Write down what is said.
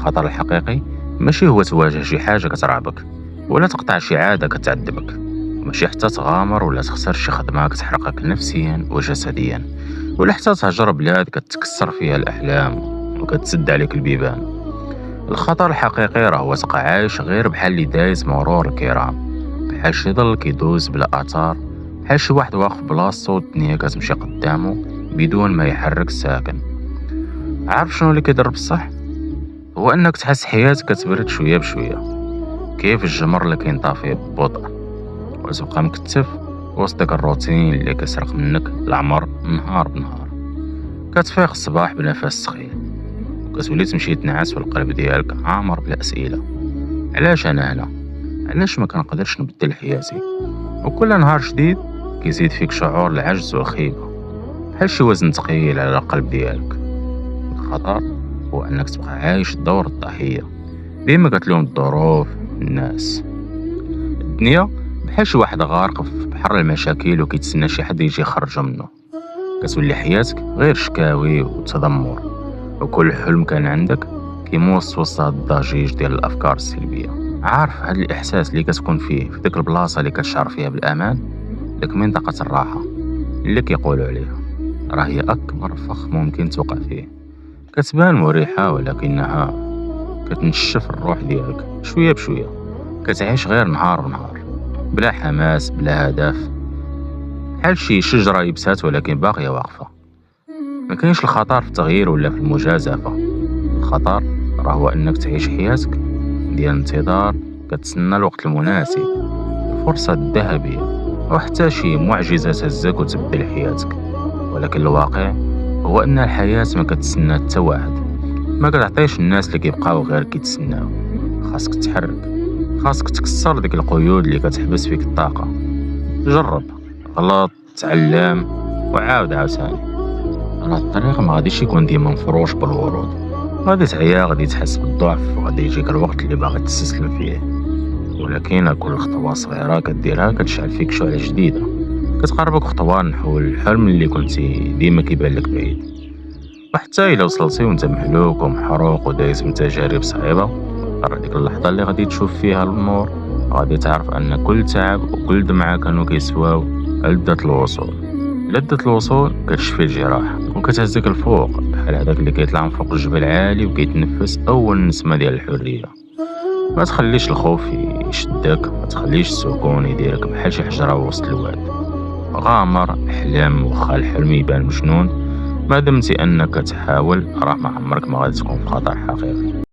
الخطر الحقيقي ماشي هو تواجه شي حاجة كترعبك، ولا تقطع شي عادة كتعذبك، ماشي حتى تغامر ولا تخسر شي خدمة كتحرقك نفسيا وجسديا، ولا حتى تهجر بلاد كتكسر فيها الأحلام وكتسد عليك البيبان. الخطر الحقيقي راه هو تبقى عايش غير بحال اللي دايز مرور الكرام، بحال شي ظل كيدوز بلا أثار، بحال شي واحد واقف بلاصتو والدنيا كتمشي قدامو بدون ما يحرك ساكن. عارف شنو اللي كيضر بصح؟ هو انك تحس حياتك كتبرد شويه بشويه، كيف الجمر اللي كينطفي ببطء، وتبقى مكتف وسط داك الروتين اللي كيسرق منك العمر نهار بنهار. كتفيق الصباح بنفس ثقيل، وكتولي تمشي تنعس والقلب ديالك عامر بالاسئله: علاش انا هنا؟ علاش ما كنقدرش نبدل حياتي؟ وكل نهار جديد كيزيد فيك شعور العجز والخيبه، بحال شي وزن ثقيل على القلب ديالك. الخطر هو انك تبقى عايش دور الضحيه، ديما كتلوم الظروف، الناس، الدنيا، بحال شي واحد غارق في بحر المشاكل وكيتسنى شي حد يجي يخرجو منه. كتولي حياتك غير شكاوي وتذمر، وكل حلم كان عندك كيموت وسط هاد الضجيج ديال الافكار السلبيه. عارف هاد الاحساس اللي كتكون فيه في ديك البلاصه اللي كتشعر فيها بالامان، ديك منطقه الراحه اللي كيقولوا عليها راه هي اكبر فخ ممكن توقع فيه. كتبان مريحه ولكنها كتنشف الروح ديالك شويه بشويه، كتعيش غير نهار بنهار بلا حماس بلا هدف، بحال شي شجره يبسات ولكن باقيه واقفه. ما كاينش الخطر في التغيير ولا في المجازفه، الخطر راه هو انك تعيش حياتك ديال انتظار، كتسنى الوقت المناسب، الفرصه الذهبيه، او حتى شي معجزه تهزك وتبدل حياتك. ولكن الواقع هو ان الحياه ما كتسنى حتى واحد، ما كتعطيش الناس اللي كيبقاو غير كيتسناو. خاصك تتحرك، خاصك تكسر ديك القيود اللي كتحبس فيك الطاقه. جرب، غلط، تعلم، وعاود عاوتاني. راه الطريق ما غاديش يكون ديما مفروش بالورود، غادي تعيا، غادي تحس بالضعف، وغادي يجيك الوقت اللي باغي تستسلم فيه. ولكن كل خطوه صغيره كديرها كتشعل فيك شعله جديده، كتقربك خطوه نحو الحلم اللي كنتي ديما كيبان لك بعيد. وحتى الا وصلتي وانت محلوك ومحروق ودايز من تجارب صعيبه، راه ديك اللحظه اللي غادي تشوف فيها النور، غادي تعرف ان كل تعب وكل دمعه كانوا كيسواو لذة الوصول. لذة الوصول كتشفي الجراح وكتهزك الفوق، بحال هذاك اللي كيطلع من فوق الجبل عالي وكيتنفس اول نسمه ديال الحريه. ما تخليش الخوف يشدك، ما تخليش السكون يديرك بحال شي حجره وسط الواد. غامر، احلم، وخا الحلم يبان مجنون، ما دمتي انك تحاول راه ما عمرك ما غادي تكون في خطر حقيقي.